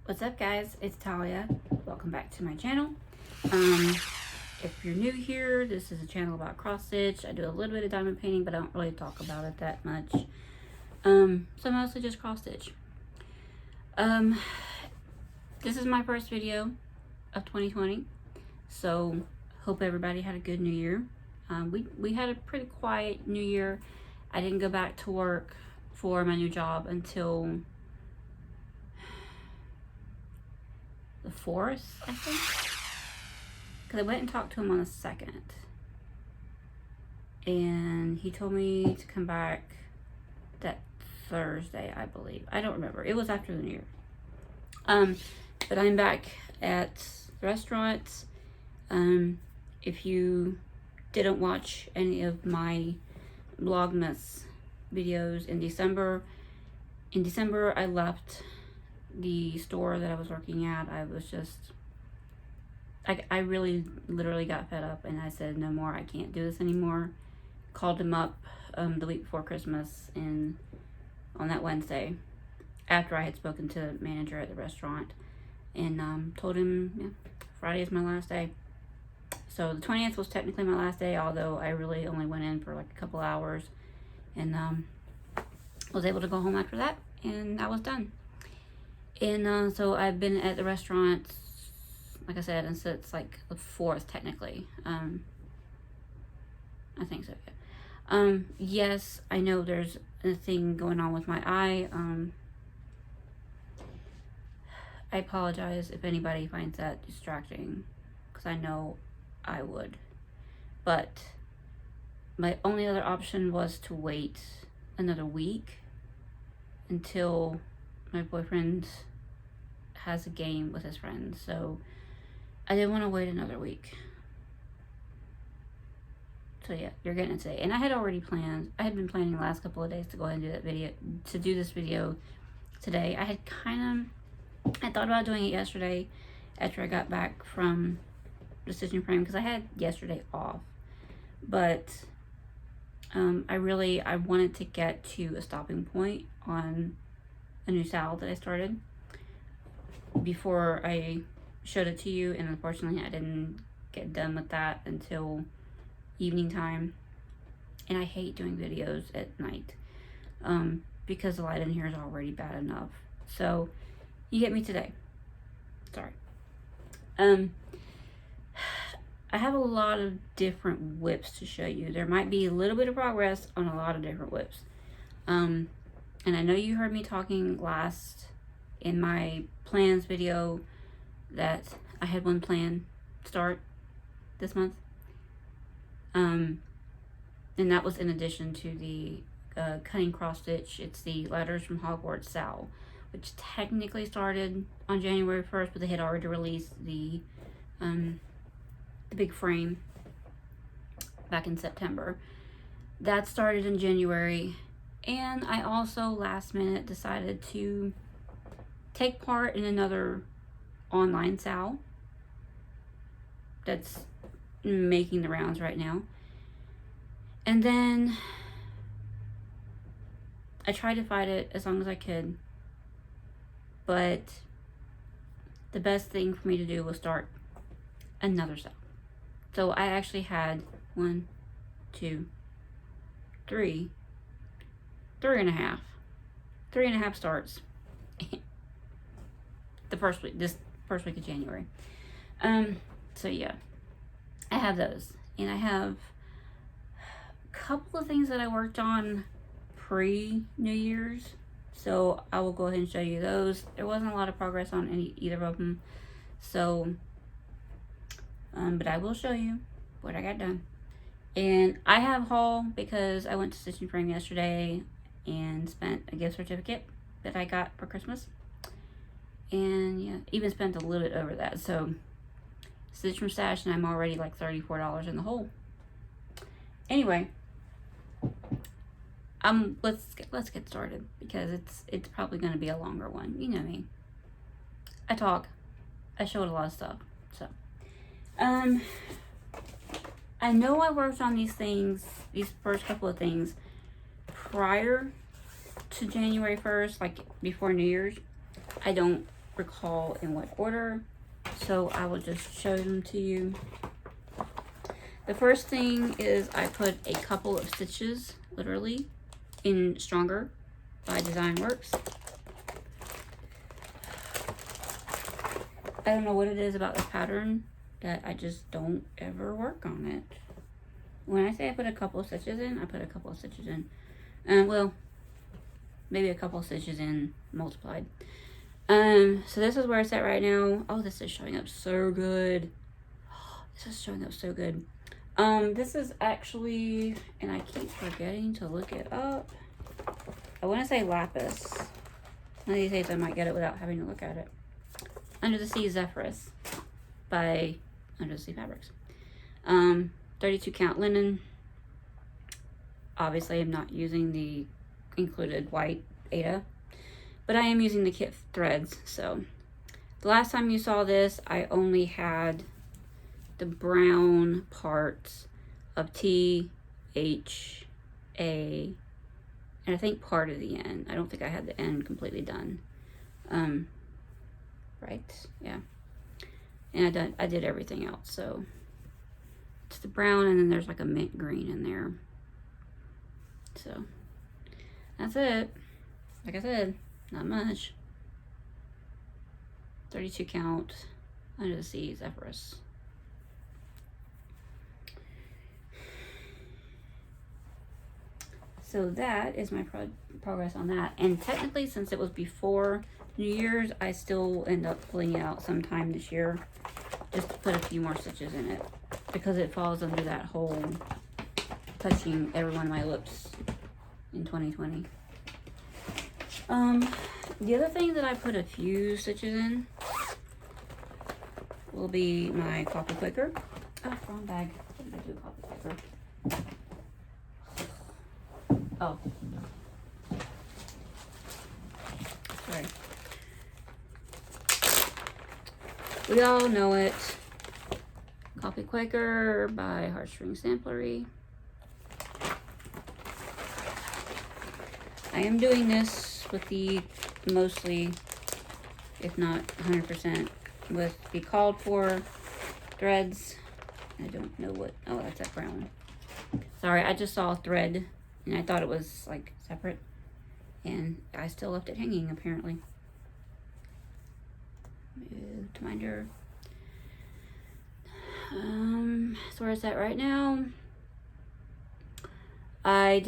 What's up, guys? It's Talia. Welcome back to my channel. If you're new here, this is a channel about cross stitch. I do a little bit of diamond painting, but I don't really talk about it that much. So mostly just cross stitch. This is my first video of 2020, so hope everybody had a good New Year. We had a pretty quiet New Year. I didn't go back to work for my new job until the 4th, I think, because I went and talked to him on the 2nd, and he told me to come back that Thursday, I believe. I don't remember. It was after the New Year. But I'm back at the restaurant. If you didn't watch any of my Vlogmas videos in December, I left the store that I was working at. I was just, I really literally got fed up, and I said, no more, I can't do this anymore. Called him up the week before Christmas, and on that Wednesday, after I had spoken to the manager at the restaurant, and told him, yeah, Friday is my last day. So the 20th was technically my last day, although I really only went in for like a couple hours, and was able to go home after that, and I was done. And so I've been at the restaurant, like I said, and so it's like the 4th technically. I think so, yeah. Yes, I know there's a thing going on with my eye. I apologize if anybody finds that distracting, because I know I would. But my only other option was to wait another week until my boyfriend has a game with his friends. So I didn't want to wait another week. So yeah, you're getting it today. And I had already planned, I had been planning the last couple of days to go ahead and do that video, to do this video today. I had I thought about doing it yesterday after I got back from the stitching frame, because I had yesterday off. But I wanted to get to a stopping point on a new SAL that I started before I showed it to you, and unfortunately I didn't get done with that until evening time. And I hate doing videos at night because the light in here is already bad enough. So you get me today. Sorry. I have a lot of different whips to show you. There might be a little bit of progress on a lot of different whips. And I know you heard me talking last in my plans video that I had one plan start this month. And that was in addition to the Cunning cross stitch. It's the Letters from Hogwarts SAL, which technically started on January 1st, but they had already released the big frame back in September. That started in January. And I also last minute decided to take part in another online SAL that's making the rounds right now. And then I tried to fight it as long as I could, but the best thing for me to do was start another SAL. So I actually had 1, 2, 3, 3.5 starts this first week of January. So yeah, I have those, and I have a couple of things that I worked on pre-New Year's, so I will go ahead and show you those. There wasn't a lot of progress on either of them, so but I will show you what I got done. And I have a haul because I went to Stitching Frame yesterday and spent a gift certificate that I got for Christmas. And yeah, even spent a little bit over that. So Stitch from Stash, and I'm already like $34 in the hole. Anyway, let's get started, because it's probably going to be a longer one. You know me. I talk. I showed a lot of stuff. So I know I worked on these first couple of things prior to January 1st, like before New Year's. I don't recall in what order, so I will just show them to you. The first thing is I put a couple of stitches, literally, in Stronger by Design Works. I don't know what it is about this pattern that I just don't ever work on it. When I say I put a couple of stitches in, I put a couple of stitches in. Well, maybe a couple of stitches in multiplied. So this is where it's at right now. Oh, this is showing up so good. This is showing up so good. This is actually, and I keep forgetting to look it up. I want to say lapis. One of these days I might get it without having to look at it. Under the Sea Zephyrus by Under the Sea Fabrics. 32 count linen. Obviously I'm not using the included white Ada, but I am using the kit threads. So the last time you saw this, I only had the brown parts of T, H, A, and I think part of the N. I don't think I had the N completely done. Right? Yeah. And I did everything else. So it's the brown, and then there's like a mint green in there. So that's it. Like I said, not much. 32 count Under the Sea Zephyrus. So that is my progress on that. And technically, since it was before New Year's, I still end up pulling it out sometime this year, just to put a few more stitches in it, because it falls under that whole touching every one of my lips in 2020. The other thing that I put a few stitches in will be my coffee Quaker. Oh, wrong bag. What did I do, coffee Quaker? Oh. Sorry. We all know it. Coffee Quaker by Heartstring Samplery. I am doing this with the mostly, if not 100%, with the called for threads. I don't know what, oh, that's that brown. Sorry, I just saw a thread and I thought it was like separate, and I still left it hanging apparently. Move to minder. So where it's at right now, I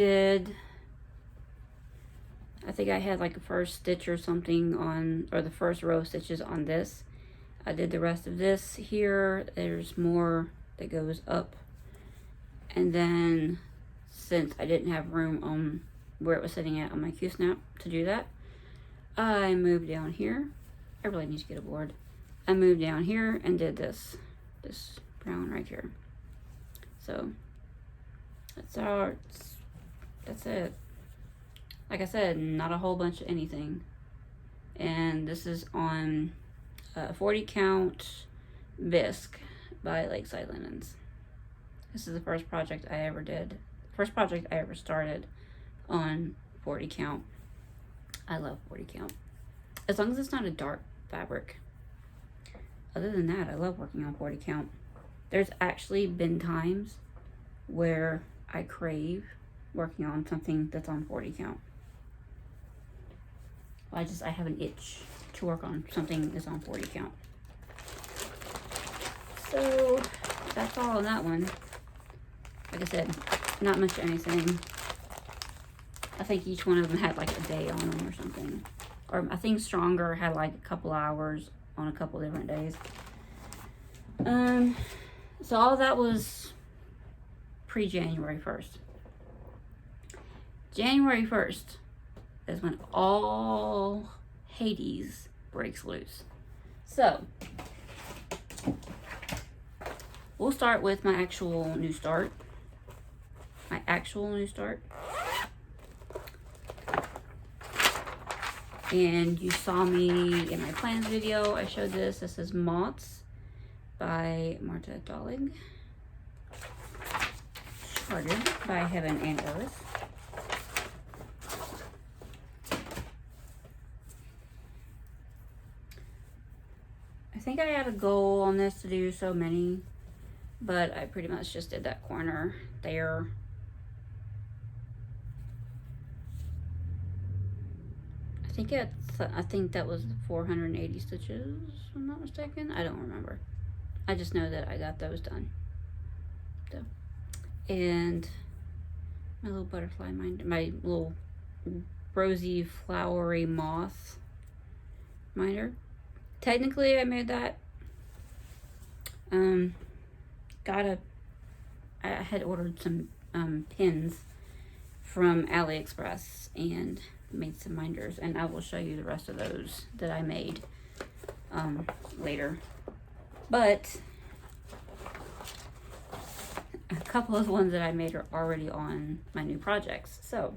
think I had like a first stitch or something on, or the first row of stitches on this. I did the rest of this here. There's more that goes up, and then since I didn't have room on where it was sitting at on my Q-snap to do that, I moved down here. I really need to get a board. I moved down here and did this brown right here. So that's it. Like I said, not a whole bunch of anything. And this is on 40 count bisque by Lakeside Linens. This is the first project I ever did. First project I ever started on 40 count. I love 40 count. As long as it's not a dark fabric. Other than that, I love working on 40 count. There's actually been times where I crave working on something that's on 40 count. I have an itch to work on something that's on 40 count. So that's all on that one. Like I said, not much of anything. I think each one of them had like a day on them or something. Or I think Stronger had like a couple hours on a couple different days. So all that was pre-January 1st. January 1st is when all Hades breaks loose. So we'll start with my actual new start. And you saw me in my plans video. I showed this. This is Moths by Marta Dahlig. Charted by Heaven and Earth. I think I had a goal on this to do so many, but I pretty much just did that corner there. I think that was 480 stitches, if I'm not mistaken. I don't remember. I just know that I got those done. So, and my little butterfly minder, my little rosy flowery moth minder. Technically, I made that. I had ordered some pins from AliExpress and made some minders, and I will show you the rest of those that I made later. But a couple of the ones that I made are already on my new projects, so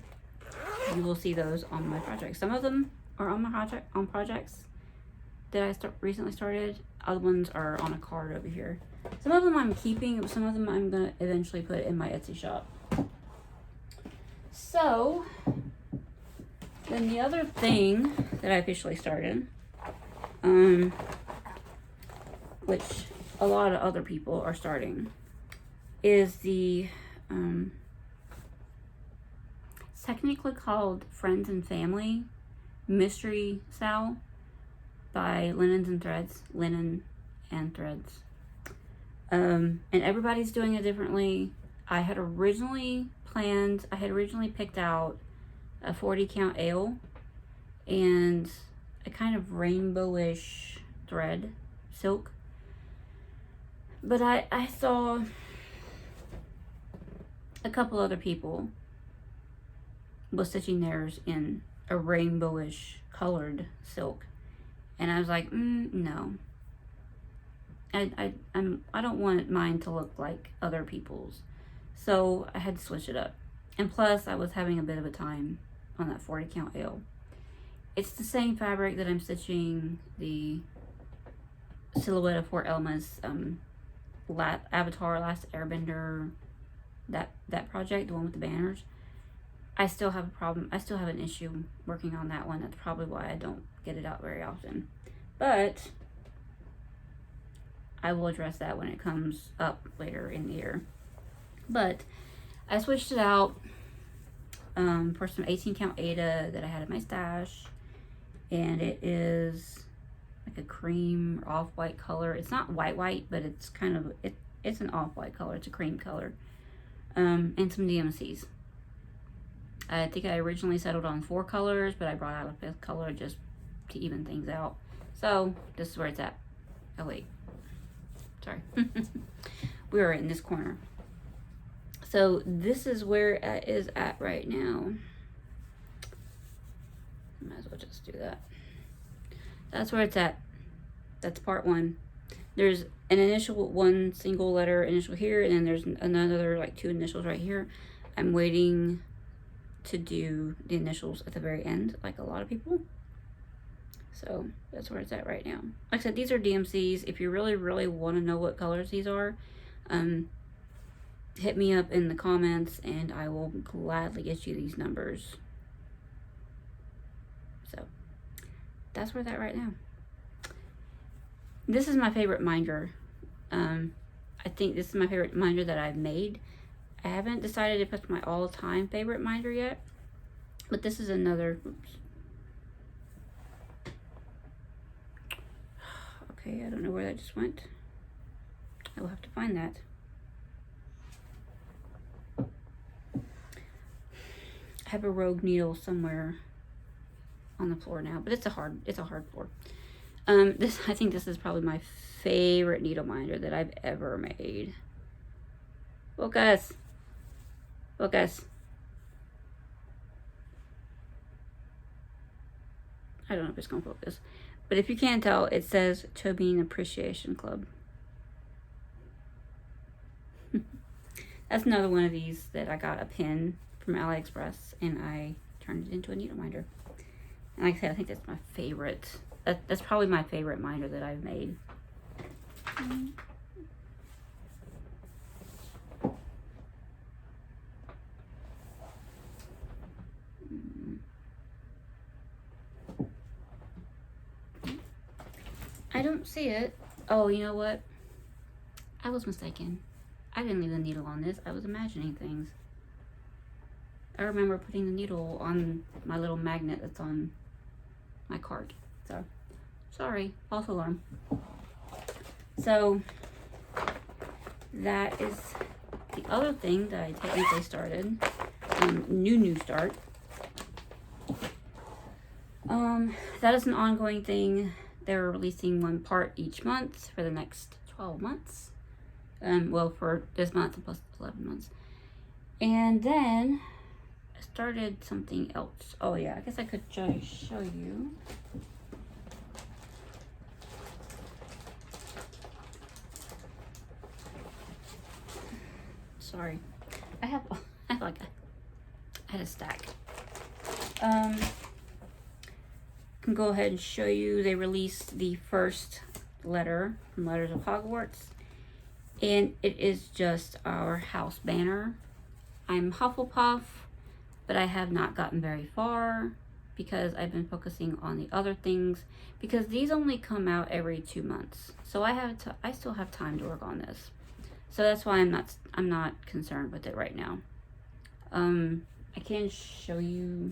you will see those on my projects. Some of them are on my projects that I recently started. Other ones are on a card over here. Some of them I'm keeping, some of them I'm gonna eventually put in my Etsy shop. So then the other thing that I officially started, which a lot of other people are starting, is the it's technically called Friends and Family Mystery SAL by Linen and Threads. And everybody's doing it differently. I had originally picked out a 40 count ale and a kind of rainbowish thread silk. But I saw a couple other people was stitching theirs in a rainbowish colored silk. And I was like, no. I don't want mine to look like other people's. So I had to switch it up. And plus, I was having a bit of a time on that 40 count ale. It's the same fabric that I'm stitching the Silhouette of Four Elmas Avatar Last Airbender, that project, the one with the banners. I still have a problem. I still have an issue working on that one. That's probably why I don't get it out very often. But I will address that when it comes up later in the year. But I switched it out for some 18 count Ada that I had in my stash. And it is like a cream or off-white color. It's not white, but it's kind of, it's an off-white color. It's a cream color. And some DMCs. I think I originally settled on 4 colors, but I brought out a 5th color just to even things out. So this is where it's at. Oh wait, sorry. We are in this corner. So this is where it is at right now. Might as well just do that. That's where it's at. That's part 1. There's an initial, one single letter initial here, and then there's another like 2 initials right here. I'm waiting to do the initials at the very end, like a lot of people. So that's where it's at right now. Like I said, these are DMCs. If you really want to know what colors these are, hit me up in the comments and I will gladly get you these numbers. So that's where it's at right now. This is my favorite minder. I think this is my favorite minder that I've made. I haven't decided if it's my all-time favorite minder yet, but this is another, oops. Okay, I don't know where that just went. I will have to find that. I have a rogue needle somewhere on the floor now, but it's a hard floor. I think this is probably my favorite needle minder that I've ever made. Focus. Focus. I don't know if it's gonna focus, but if you can't tell, it says Tobin Appreciation Club. That's another one of these that I got a pin from AliExpress and I turned it into a needle minder. And like I said, I think that's my favorite. That's probably my favorite minder that I've made. I don't see it. Oh, you know what? I was mistaken. I didn't leave the needle on this. I was imagining things. I remember putting the needle on my little magnet that's on my cart. So, sorry, false alarm. So, that is the other thing that I technically started. New start. That is an ongoing thing. They're releasing one part each month for the next 12 months. Well, for this month plus 11 months. And then I started something else. Oh yeah, I guess I could just show you. Sorry, I had a stack. Can go ahead and show you. They released the first letter from Letters of Hogwarts, and it is just our house banner. I'm Hufflepuff, but I have not gotten very far because I've been focusing on the other things, because these only come out every 2 months, so I still have time to work on this. So that's why I'm not concerned with it right now. I can show you.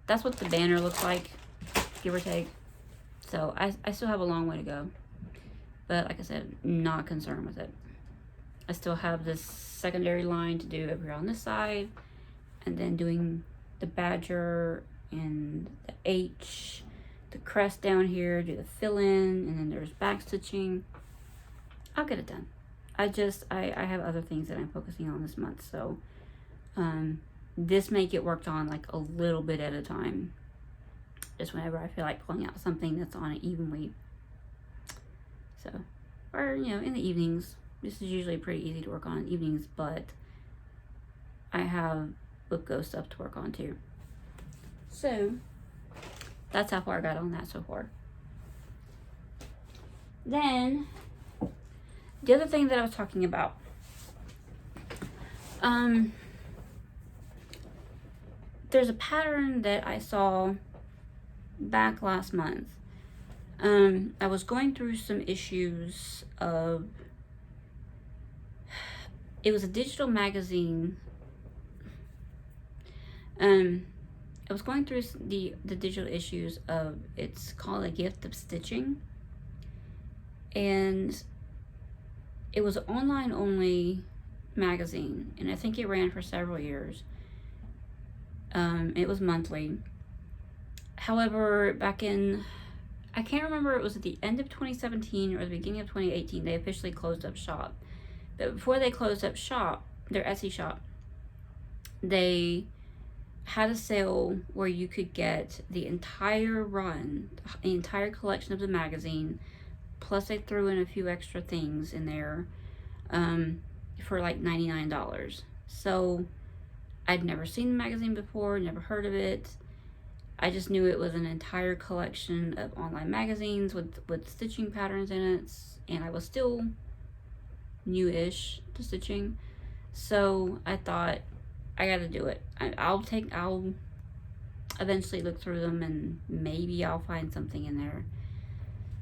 That's what the banner looks like, give or take. So I still have a long way to go. But like I said, not concerned with it. I still have this secondary line to do over here on this side. And then doing the badger and the H, the crest down here, do the fill in, and then there's back stitching. I'll get it done. I have other things that I'm focusing on this month. So this may get worked on like a little bit at a time, just whenever I feel like pulling out something that's on an even week. So, or in the evenings. This is usually pretty easy to work on in evenings, but I have Book Go stuff to work on too. So that's how far I got on that so far. Then the other thing that I was talking about, there's a pattern that I saw back last month. I was going through some issues of, it was a digital magazine. I was going through the digital issues of, it's called A Gift of Stitching. And it was an online only magazine, and I think it ran for several years. It was monthly. However, back in, I can't remember, it was at the end of 2017 or the beginning of 2018, they officially closed up shop. But before they closed up shop, their Etsy shop, they had a sale where you could get the entire run, the entire collection of the magazine, plus they threw in a few extra things in there for like $99. So I'd never seen the magazine before, never heard of it. I just knew it was an entire collection of online magazines with stitching patterns in it, and I was still new-ish to stitching. So I thought, I gotta do it. I'll eventually look through them and maybe I'll find something in there.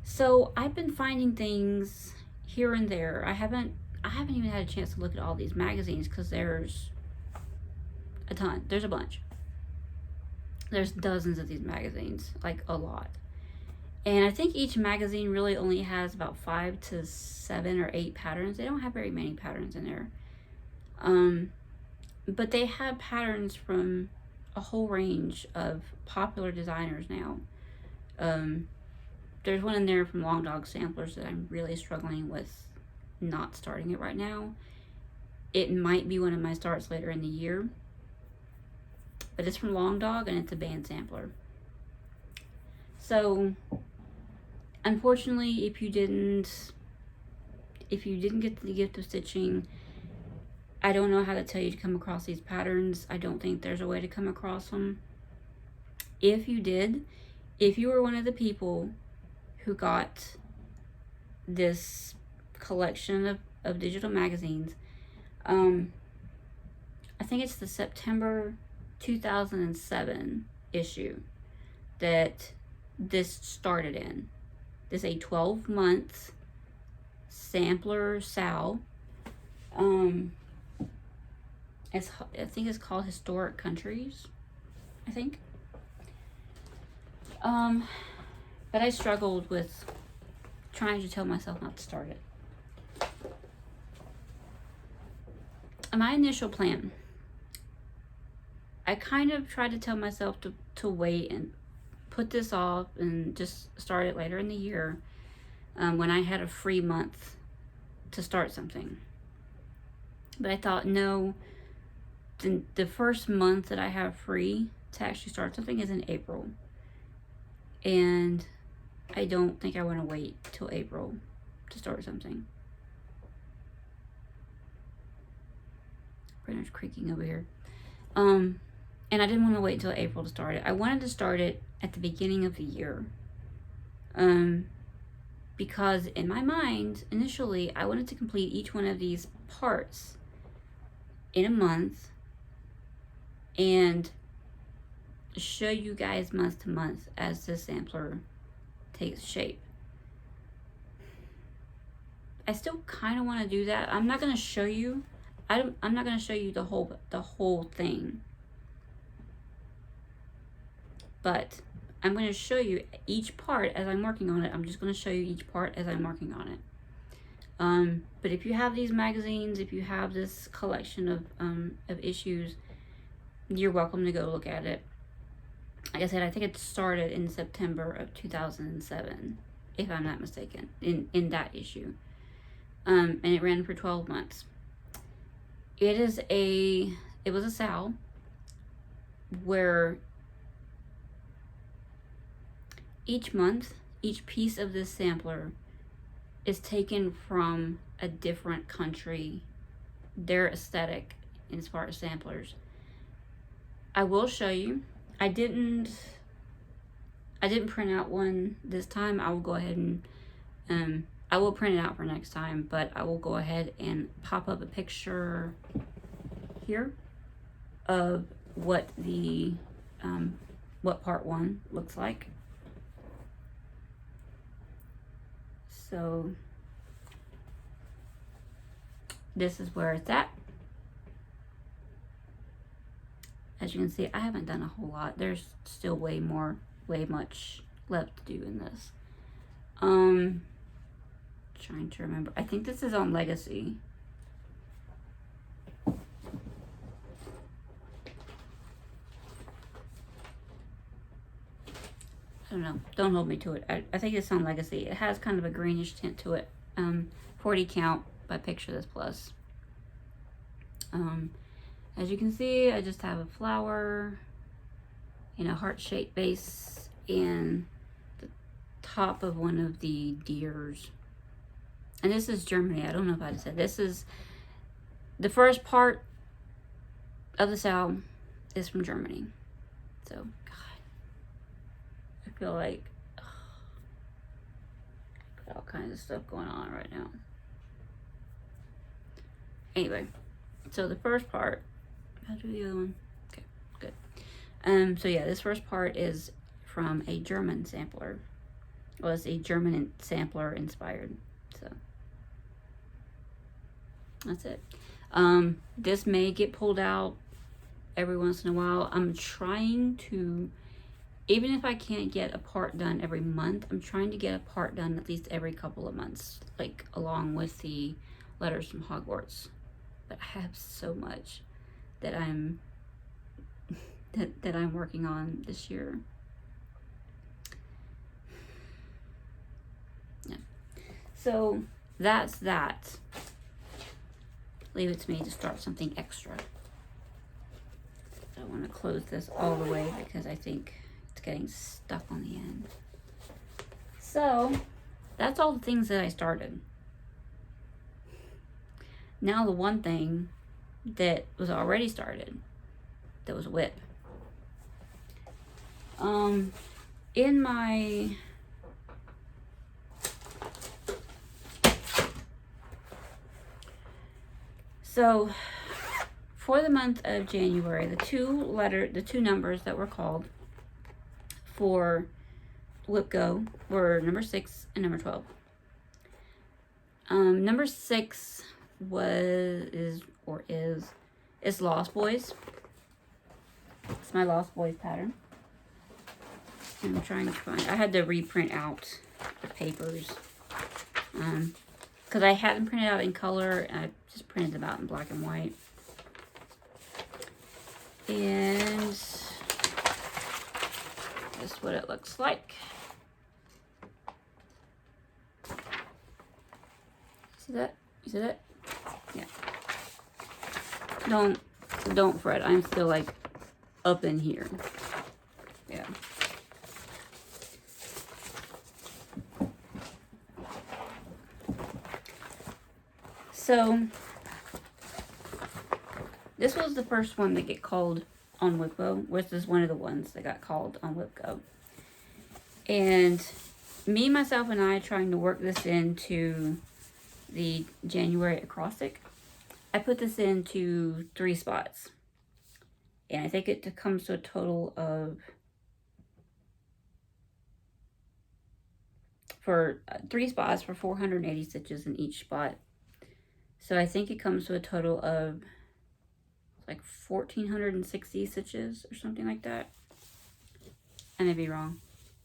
So I've been finding things here and there. I haven't even had a chance to look at all these magazines because there's a ton. There's a bunch. There's dozens of these magazines, like a lot. And I think each magazine really only has about 5 to 7 or 8 patterns. They don't have very many patterns in there. But they have patterns from a whole range of popular designers now. There's one in there from Long Dog Samplers that I'm really struggling with not starting it right now. It might be one of my starts later in the year. But it's from Long Dog and it's a band sampler. So, unfortunately, if you didn't get the gift of stitching, I don't know how to tell you to come across these patterns. I don't think there's a way to come across them. If you did, if you were one of the people who got this collection of digital magazines, I think it's the September 2007 issue that this started in. This is a 12-month sampler SAL. I think it's called Historic Countries, I think. But I struggled with trying to tell myself not to start it. My initial plan, I kind of tried to tell myself to wait and put this off and just start it later in the year, when I had a free month to start something. But I thought, no, the first month that I have free to actually start something is in April. And I don't think I want to wait till April to start something. Printer's creaking over here. And I didn't want to wait until April to start it. I wanted to start it at the beginning of the year. Because in my mind, initially, I wanted to complete each one of these parts in a month and show you guys month to month as the sampler takes shape. I still kind of want to do that. I'm not going to show you. I'm not going to show you the whole thing. But I'm going to show you each part as I'm working on it. I'm just going to show you each part as I'm working on it. But if you have these magazines, if you have this collection of issues, you're welcome to go look at it. Like I said, I think it started in September of 2007, if I'm not mistaken, in that issue. And it ran for 12 months. It was a SAL where each month, each piece of this sampler is taken from a different country, their aesthetic as far as samplers. I will show you. I didn't print out one this time. I will go ahead and I will print it out for next time, but I will go ahead and pop up a picture here of what the what part 1 looks like. So this is where it's at. As you can see, I haven't done a whole lot. There's still way much left to do in this. Trying to remember. I think this is on Legacy. I don't know. Don't hold me to it. I think it's on Legacy. It has kind of a greenish tint to it. 40 count by Picture This Plus. As you can see, I just have a flower in a heart-shaped base and the top of one of the deers. And this is Germany. I don't know if I said. This is the first part of the SAL is from Germany. So, God, I feel like got all kinds of stuff going on right now. Anyway, so the first part, I'll do the other one. Okay, good. So yeah, this first part is from a German sampler. Well, it's a German sampler inspired. So that's it. This may get pulled out every once in a while. I'm trying to, even if I can't get a part done every month, I'm trying to get a part done at least every couple of months, like along with the letters from Hogwarts. But I have so much that I'm working on this year. Yeah. So that's that. Leave it to me to start something extra. I want to close this all the way because I think it's getting stuck on the end. So that's all the things that I started. Now the one thing that was already started, that was a whip. In my so for the month of January, the two numbers that were called for Whip Go were number 6 and number 12. Number 6 is Lost Boys. It's my Lost Boys pattern. I'm trying to find, I had to reprint out the papers. Because I had them printed out in color, and I just printed them out in black and white. And this is what it looks like. See that? You see that? Yeah. Don't fret. I'm still like up in here. Yeah. So this was the first one that get called on Whip Go, which is one of the ones that got called on Whip Go. And me, myself, and I trying to work this into the January acrostic. I put this into 3 spots. And I think it comes to a total of, for 3 spots for 480 stitches in each spot. So I think it comes to a total of like 1,460 stitches or something like that. I may be wrong.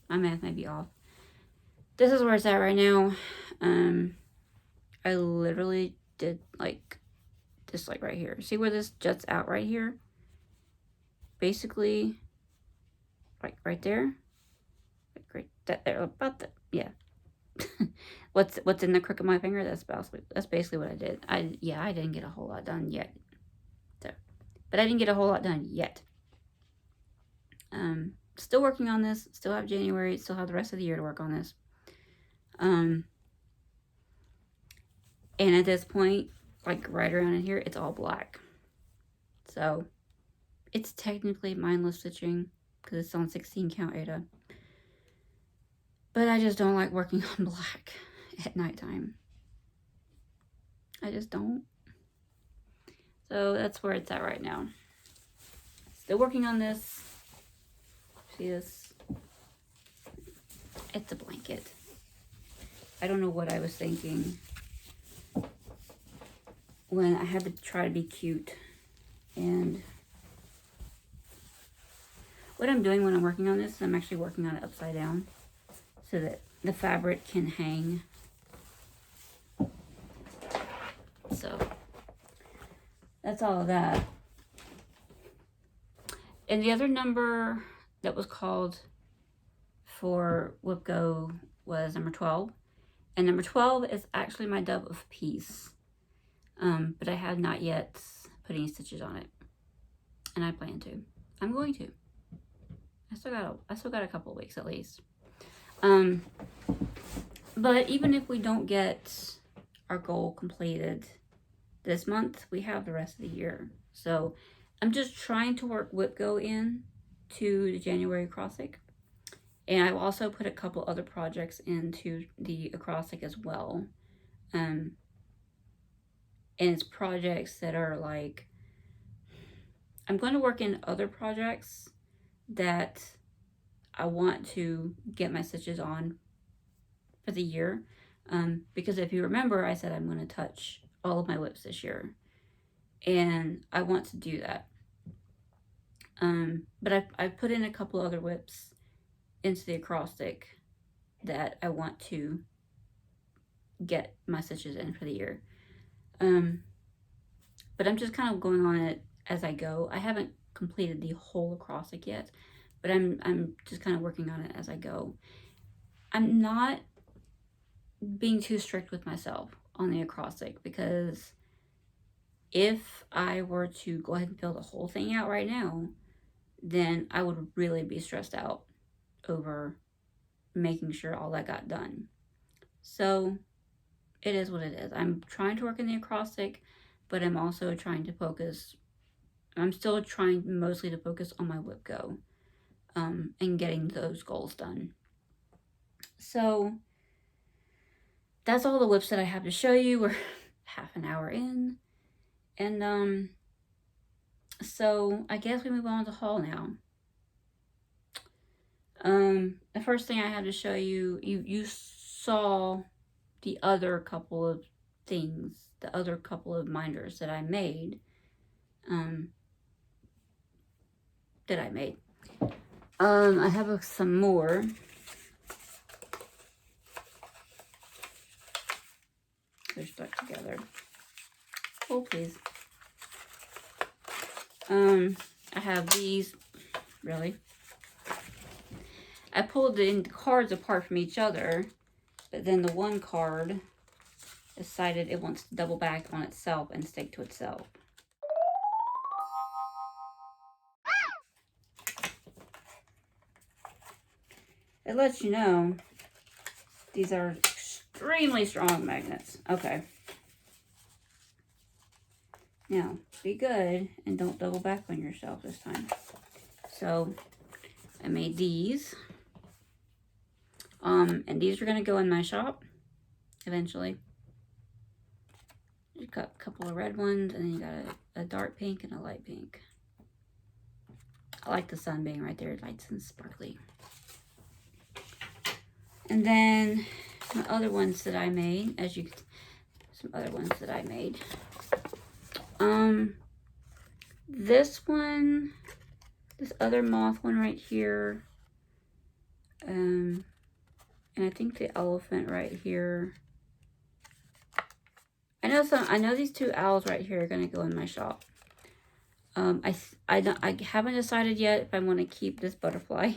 My math may be off. This is where it's at right now. I literally did like this, like right here. See where this juts out right here? Basically, like right there. Like right that there, about that. Yeah. What's in the crook of my finger? That's basically what I did. I didn't get a whole lot done yet. So, but I didn't get a whole lot done yet. Still working on this. Still have January. Still have the rest of the year to work on this. And at this point, like right around in here, it's all black. So it's technically mindless stitching because it's on 16 count Ada. But I just don't like working on black at nighttime. I just don't. So that's where it's at right now. Still working on this. See this? It's a blanket. I don't know what I was thinking when I had to try to be cute. And what I'm doing when I'm working on this, I'm actually working on it upside down so that the fabric can hang. So that's all of that. And the other number that was called for Whip Go was number 12. And number 12 is actually my Dove of Peace. But I have not yet put any stitches on it. And I plan to. I'm going to. I still got a couple of weeks at least. But even if we don't get our goal completed this month, we have the rest of the year. So I'm just trying to work Whip Go in to the January acrostic. And I've also put a couple other projects into the acrostic as well. And it's projects that are like, I'm going to work in other projects that I want to get my stitches on for the year. Because if you remember, I said I'm going to touch all of my whips this year. And I want to do that. But I've put in a couple other whips into the acrostic that I want to get my stitches in for the year. But I'm just kind of going on it as I go. I haven't completed the whole acrostic yet, but I'm just kind of working on it as I go. I'm not being too strict with myself on the acrostic, because if I were to go ahead and fill the whole thing out right now, then I would really be stressed out over making sure all that got done. So it is what it is. I'm trying to work in the acrostic, but I'm also trying to focus. I'm still trying mostly to focus on my Whip Go and getting those goals done. So that's all the whips that I have to show you. We're half an hour in. And so I guess we move on to haul now. The first thing I have to show you, you saw the other couple of things, the other couple of minders that I made. I have some more. They're stuck together. Oh, please. I have these, really. I pulled the cards apart from each other, but then the one card decided it wants to double back on itself and stick to itself. It lets you know these are extremely strong magnets. Okay. Now, be good and don't double back on yourself this time. So, I made these. And these are going to go in my shop eventually. You've got a couple of red ones, and then you got a dark pink and a light pink. I like the sun being right there, lights and sparkly. And then some other ones that I made, some other ones that I made. This one, this other moth one right here, and I think the elephant right here. I know these two owls right here are gonna go in my shop. I haven't decided yet if I want to keep this butterfly,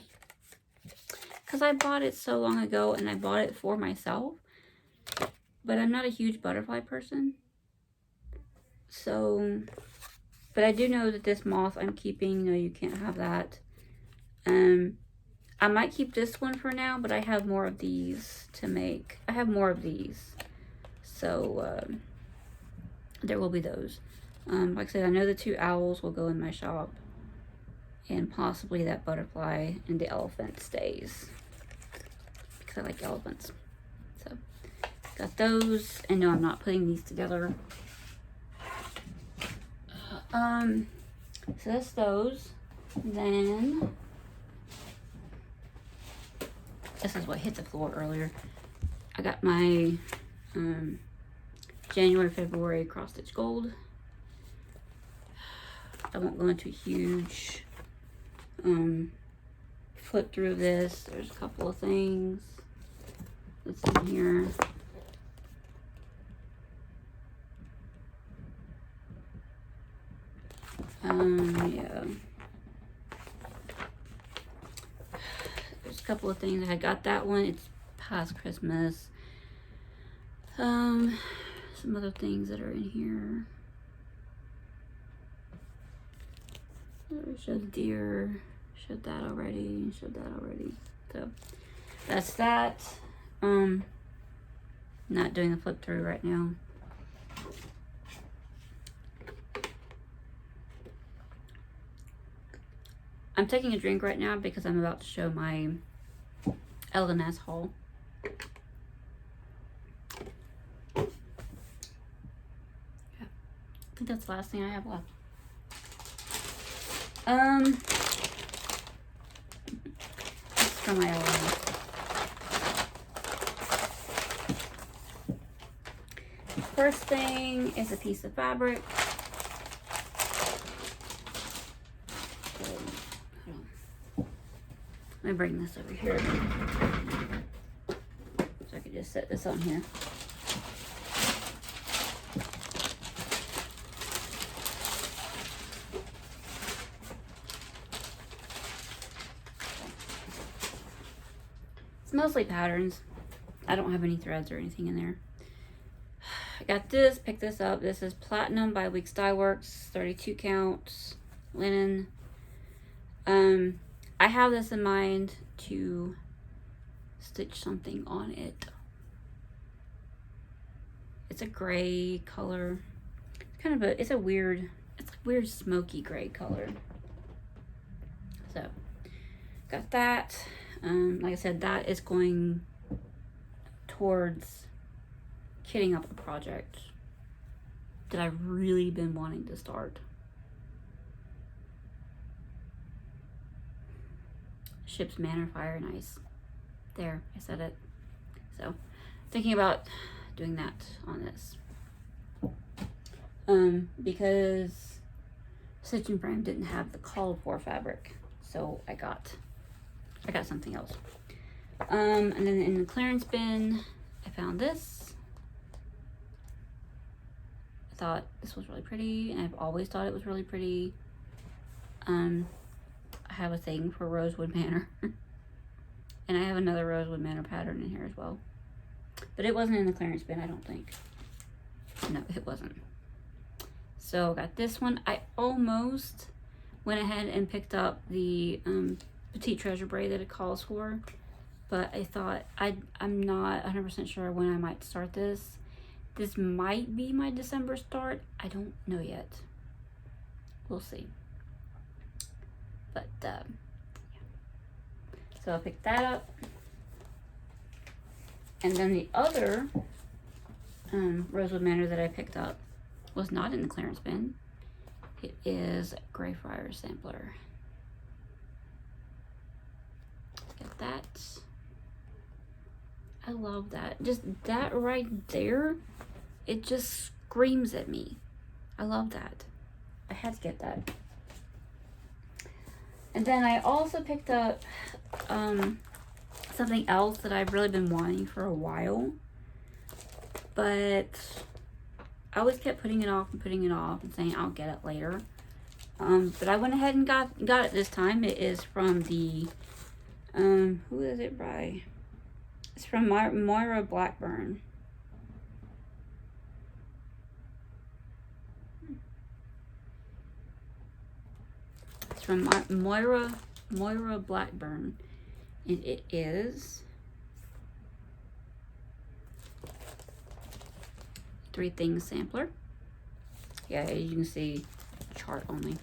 because I bought it so long ago and I bought it for myself, but I'm not a huge butterfly person. So, but I do know that this moth I'm keeping. No, you can't have that. I might keep this one for now, but I have more of these to make. I have more of these, so there will be those. Like I said, I know the two owls will go in my shop, and possibly that butterfly and the elephant stays, because I like elephants. So, got those, and no, I'm not putting these together. So that's those. Then, this is what hit the floor earlier. I got my January, February cross stitch gold. I won't go into huge flip through this. There's a couple of things that's in here. Yeah. There's a couple of things. I got that one. It's past Christmas. Some other things that are in here. Showed deer. Showed that already. Showed that already. So that's that. Not doing the flip through right now. I'm taking a drink right now because I'm about to show my LNS haul. Yeah. I think that's the last thing I have left. This is from my LNS. First thing is a piece of fabric. Let me bring this over here so I can just set this on here. It's mostly patterns. I don't have any threads or anything in there. I got this, picked this up. This is Platinum by Weeks Dye Works, 32 counts, linen. I have this in mind to stitch something on it. It's a gray color. It's kind of it's like weird smoky gray color. So, got that. Like I said, that is going towards kitting up a project that I've really been wanting to start. Ships Manor Fire and Ice. There, I said it. So, thinking about doing that on this. Because Stitch and Frame didn't have the called for fabric, so I got something else. And then in the clearance bin, I found this. I thought this was really pretty, and I've always thought it was really pretty. I have a thing for Rosewood Manor. And I have another Rosewood Manor pattern in here as well. But it wasn't in the clearance bin, I don't think. No, it wasn't. So got this one. I almost went ahead and picked up the Petite Treasure braid that it calls for. But I thought, I'm not 100% sure when I might start this. This might be my December start. I don't know yet. We'll see. But, yeah. So I picked that up. And then the other Rosewood Manor that I picked up was not in the clearance bin. It is Greyfriars Sampler. Get that. I love that. Just that right there, it just screams at me. I love that. I had to get that. And then I also picked up something else that I've really been wanting for a while. But I always kept putting it off and saying I'll get it later. But I went ahead and got it this time. It is from the, who is it by? It's from Moira Blackburn. It's from Moira Blackburn. And it is 3 Things Sampler. Yeah, as you can see, chart only.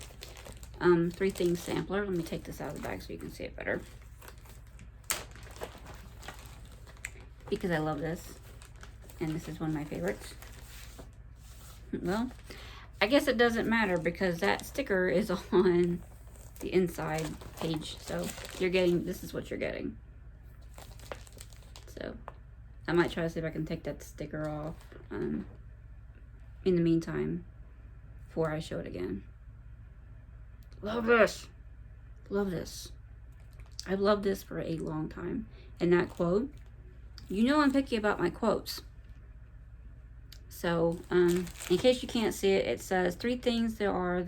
3 Things Sampler. Let me take this out of the bag so you can see it better. Because I love this. And this is one of my favorites. Well, I guess it doesn't matter because that sticker is on the inside page. So you're getting, this is what you're getting. So I might try to see if I can take that sticker off in the meantime before I show it again. Love this. Love this. I've loved this for a long time. And that quote, you know I'm picky about my quotes. So, in case you can't see it, it says 3 things there are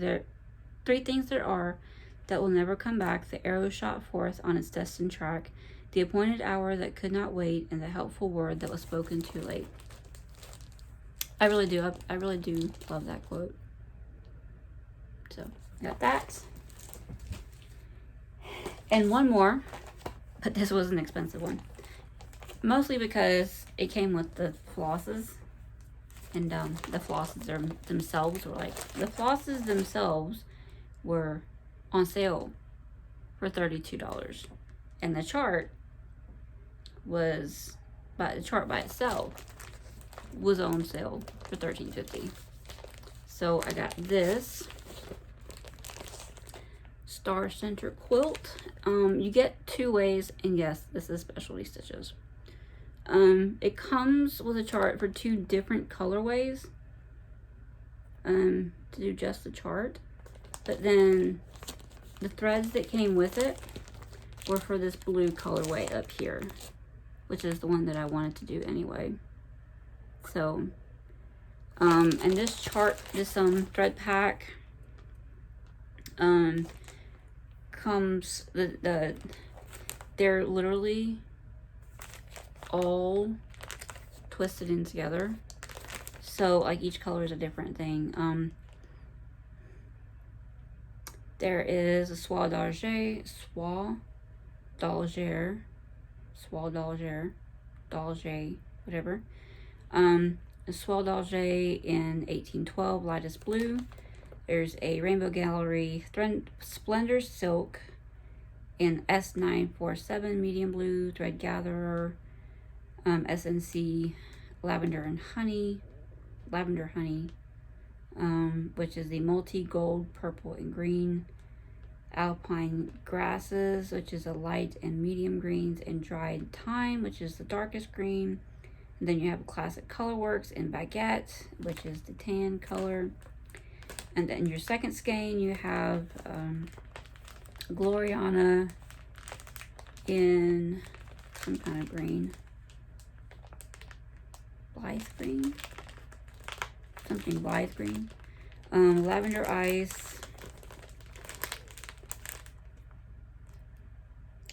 that will never come back. The arrow shot forth on its destined track, the appointed hour that could not wait, and the helpful word that was spoken too late. I really do. I really do love that quote. So, got that. And one more, but this was an expensive one. Mostly because it came with the flosses. And the flosses themselves were on sale for $32. And the chart by itself was on sale for $13.50. So I got this Star Center quilt. You get 2 ways, and yes, this is specialty stitches. It comes with a chart for 2 different colorways to do just the chart, but then the threads that came with it were for this blue colorway up here, which is the one that I wanted to do anyway. So and this chart, this thread pack comes they're literally all twisted in together, so like each color is a different thing. There is a soie d'alger, whatever. A soie d'alger in 1812, lightest blue. There's a Rainbow Gallery Splendor Silk in S947, medium blue, thread gatherer. SNC Lavender Honey, which is the multi gold, purple, and green. Alpine Grasses, which is a light and medium greens, and Dried Thyme, which is the darkest green. And then you have Classic Colorworks and Baguette, which is the tan color. And then your second skein, you have Gloriana in some kind of green. Blythe green? Something Blythe green. Lavender Ice.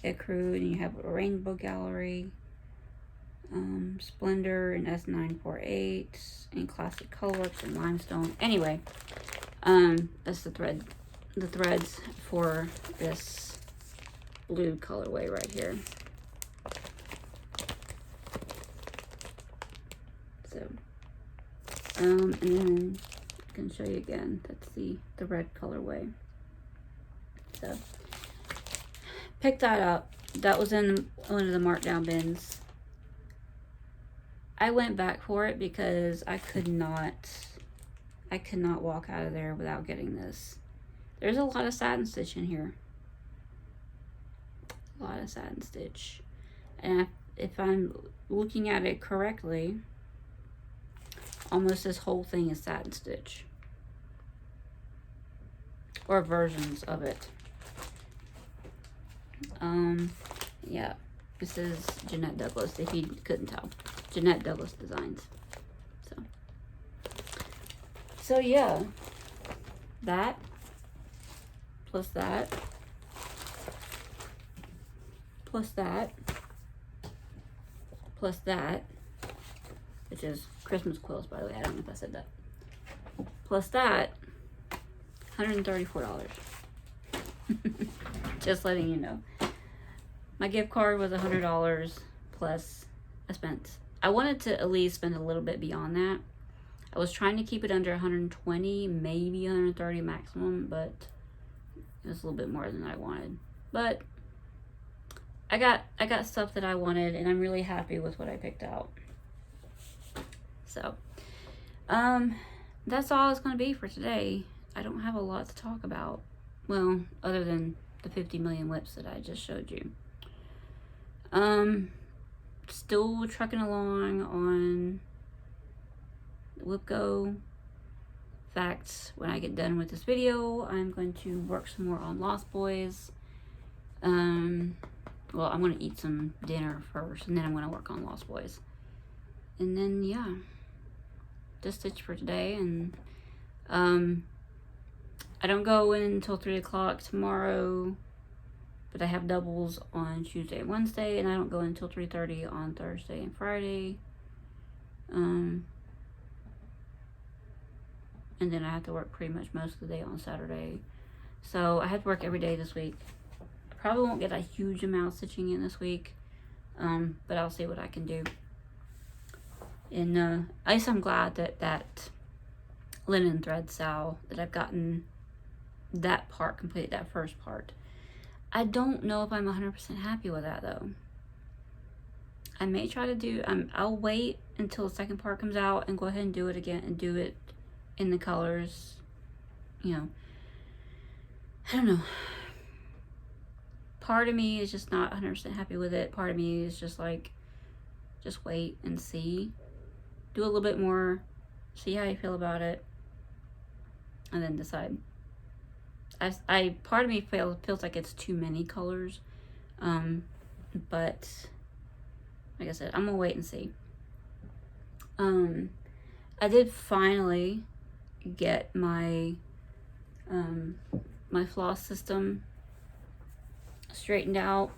Ecru, and you have a Rainbow Gallery. Splendor and S948, and Classic Colorworks and Limestone. Anyway, that's the threads for this blue colorway right here. So, and then I can show you again. That's the red colorway. So, picked that up. That was in one of the markdown bins. I went back for it because I could not walk out of there without getting this. There's a lot of satin stitch in here. A lot of satin stitch. And if I'm looking at it correctly, almost this whole thing is satin stitch. Or versions of it. Yeah. This is Jeanette Douglas, if you couldn't tell. Jeanette Douglas Designs. So yeah, that plus that plus that plus that, which is Christmas quills, by the way. I don't know if I said that. Plus that, $134. Just letting you know. My gift card was $100 plus I wanted to at least spend a little bit beyond that. I was trying to keep it under 120, maybe 130 maximum, but it was a little bit more than I wanted. But I got stuff that I wanted, and I'm really happy with what I picked out. So, that's all it's going to be for today. I don't have a lot to talk about. Well, other than the 50 million whips that I just showed you. Still trucking along on WhipGo. In fact, when I get done with this video, I'm going to work some more on Lost Boys. Well, I'm going to eat some dinner first, and then I'm going to work on Lost Boys. And then, yeah, just stitch for today. And I don't go in until 3 o'clock tomorrow, but I have doubles on Tuesday and Wednesday, and I don't go until 3:30 on Thursday and Friday. And then I have to work pretty much most of the day on Saturday. So I have to work every day this week. Probably won't get a huge amount of stitching in this week, but I'll see what I can do. And at least I'm glad that linen thread SAL, that I've gotten that part completed, that first part. I don't know if I'm 100% happy with that though. I may try to do, I'll wait until the second part comes out and go ahead and do it again and do it in the colors, you know. I don't know. Part of me is just not 100% happy with it. Part of me is just like, just wait and see. Do a little bit more, see how you feel about it, and then decide. Part of me feels like it's too many colors, but like I said, I'm gonna wait and see. I did finally get my my floss system straightened out,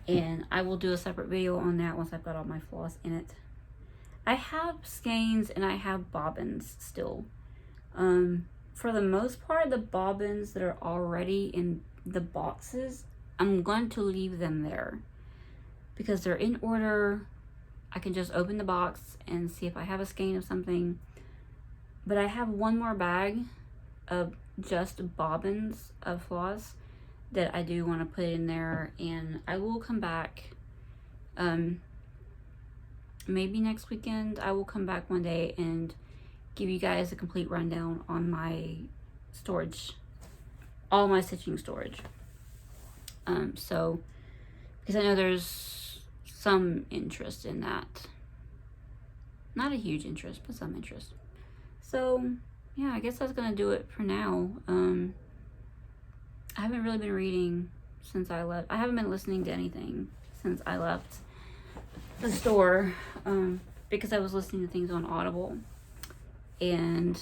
and I will do a separate video on that once I've got all my floss in it. I have skeins and I have bobbins still. For the most part, the bobbins that are already in the boxes, I'm going to leave them there because they're in order. I can just open the box and see if I have a skein of something. But I have one more bag of just bobbins of floss that I do want to put in there, and I will come back maybe next weekend. I will come back one day and give you guys a complete rundown on my storage, all my stitching storage. So, because I know there's some interest in that. Not a huge interest, but some interest. So, yeah, I guess that's gonna do it for now. I haven't really been reading since I left. I haven't been listening to anything since I left the store, because I was listening to things on Audible. And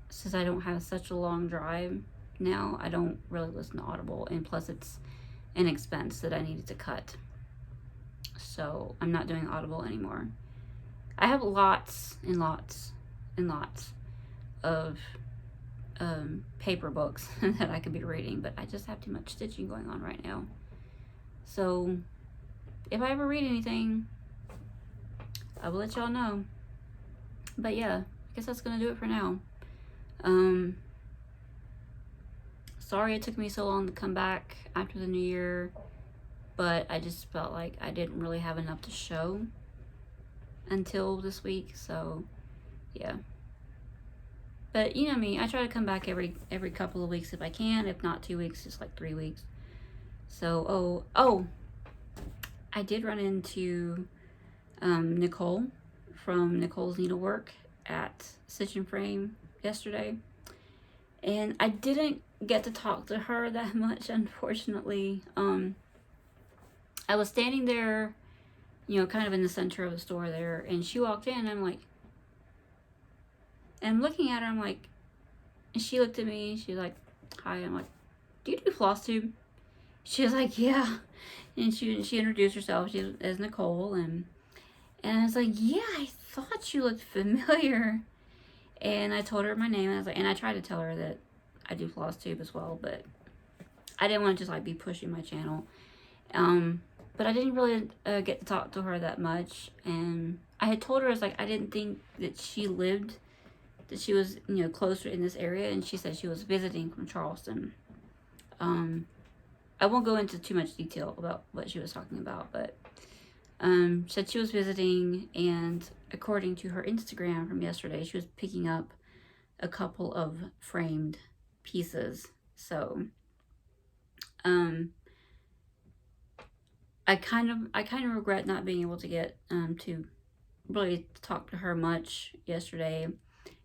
since I don't have such a long drive now, I don't really listen to Audible. And plus, it's an expense that I needed to cut. So I'm not doing Audible anymore. I have lots and lots and lots of paper books that I could be reading, but I just have too much stitching going on right now. So if I ever read anything, I will let y'all know. But yeah, I guess that's gonna do it for now. Sorry it took me so long to come back after the new year, but I just felt like I didn't really have enough to show until this week, so yeah. But you know me, I try to come back every couple of weeks if I can. If not 2 weeks, just like 3 weeks. So I did run into Nicole from Nicole's Needlework at Stitch and Frame yesterday, and I didn't get to talk to her that much, unfortunately. I was standing there, you know, kind of in the center of the store there, and she walked in, and I'm like, and I'm looking at her, I'm like, and she looked at me, she's like, hi, I'm like, do you do Flosstube? She was like, yeah, and she introduced herself, as Nicole, and I was like, yeah, I thought you looked familiar, and I told her my name, and I was like, and I tried to tell her that I do Flosstube as well, but I didn't want to just like be pushing my channel, but I didn't really get to talk to her that much, and I had told her, I was like, I didn't think that she was, you know, closer in this area, and she said she was visiting from Charleston. I won't go into too much detail about what she was talking about, but said she was visiting, and according to her Instagram from yesterday, she was picking up a couple of framed pieces. So I kind of regret not being able to get to really talk to her much yesterday.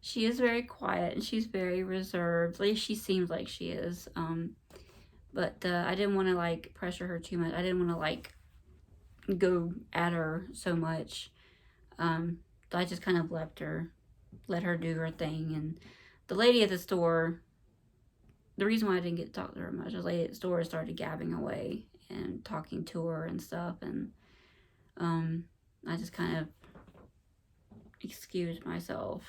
She is very quiet and she's very reserved. At least she seems like she is. But I didn't want to like pressure her too much. I didn't want to like go at her so much. So I just kind of let her do her thing. And the lady at the store, the reason why I didn't get to talk to her much, the lady at the store started gabbing away and talking to her and stuff. And I just kind of excused myself,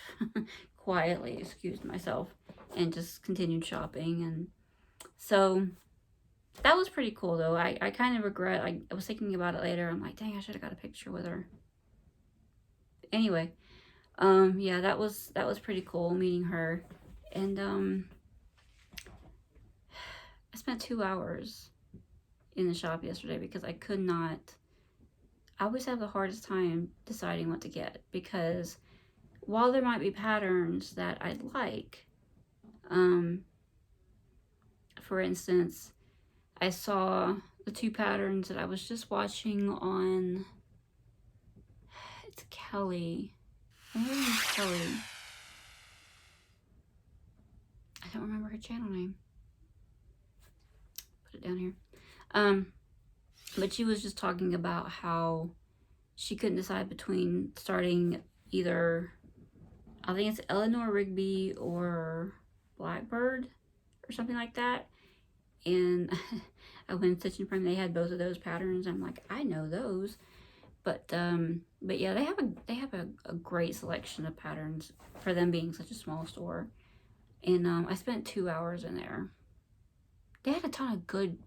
quietly excused myself, and just continued shopping. And so that was pretty cool though. I kind of regret, I was thinking about it later, I'm like, dang, I should have got a picture with her. Anyway, yeah, that was pretty cool meeting her. And I spent 2 hours in the shop yesterday because I could not, I always have the hardest time deciding what to get, because while there might be patterns that I'd like, for instance, I saw the 2 patterns that I was just watching on, it's Kelly. I think her name's Kelly. I don't remember her channel name. Put it down here. But she was just talking about how she couldn't decide between starting either, I think it's Eleanor Rigby or Blackbird or something like that. And I went to Stitch and Frame, they had both of those patterns. I'm like, I know those. But yeah, they have a great selection of patterns for them being such a small store. And I spent 2 hours in there. They had a ton of good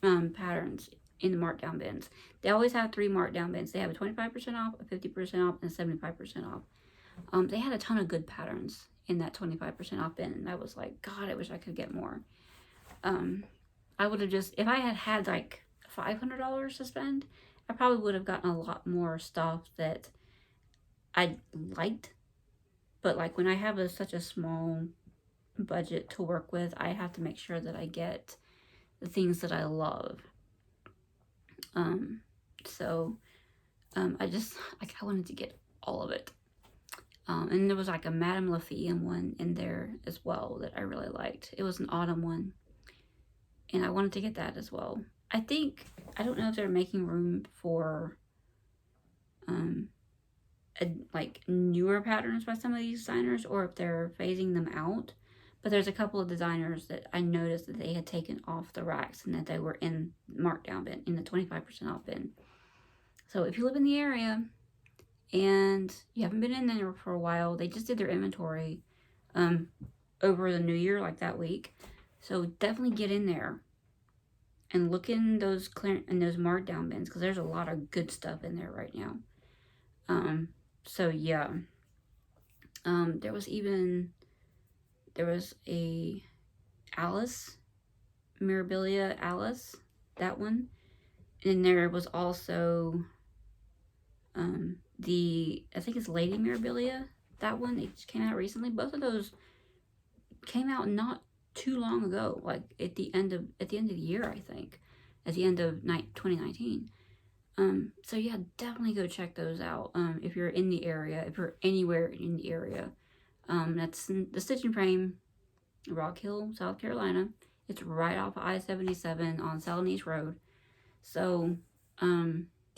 patterns in the markdown bins. They always have 3 markdown bins. They have a 25% off, a 50% off, and a 75% off. They had a ton of good patterns in that 25% off bin, and I was like, God, I wish I could get more. I would have just, if I had like $500 to spend, I probably would have gotten a lot more stuff that I liked. But like when I have such a small budget to work with, I have to make sure that I get the things that I love. So I just, like, I wanted to get all of it. And there was like a Madame Lafayette one in there as well that I really liked. It was an autumn one, and I wanted to get that as well. I don't know if they're making room for like newer patterns by some of these designers, or if they're phasing them out. But there's a couple of designers that I noticed that they had taken off the racks and that they were in markdown bin, in the 25% off bin. So if you live in the area and you haven't been in there for a while, they just did their inventory over the new year, like that week. So definitely get in there and look in those those markdown bins, because there's a lot of good stuff in there right now. So yeah, there was a Alice, Mirabilia Alice, that one. And there was also I think it's Lady Mirabilia, that one. It just came out recently. Both of those came out not too long ago, like at the end of the year, I think, at the end of 2019. So yeah, definitely go check those out. If you're in the area, if you're anywhere in the area. That's the Stitch and Frame, Rock Hill, South Carolina. It's right off I-77 on Salanese Road. So,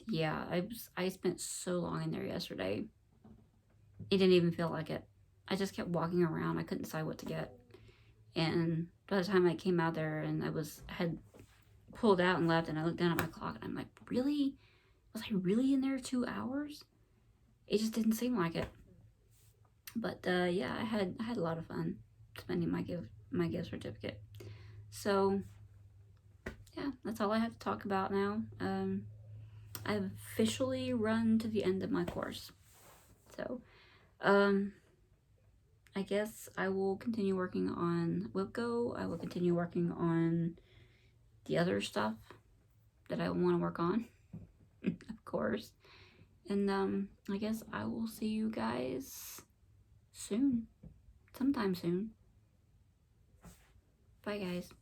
yeah, I spent so long in there yesterday. It didn't even feel like it. I just kept walking around. I couldn't decide what to get. And by the time I came out there and I had pulled out and left, and I looked down at my clock and I'm like, really? Was I really in there 2 hours? It just didn't seem like it. But yeah, I had a lot of fun spending my gift certificate. So yeah, that's all I have to talk about now. I've officially run to the end of my course. So I guess I will continue working on WIPGO. I will continue working on the other stuff that I want to work on, of course. And I guess I will see you guys soon. Sometime soon. Bye, guys.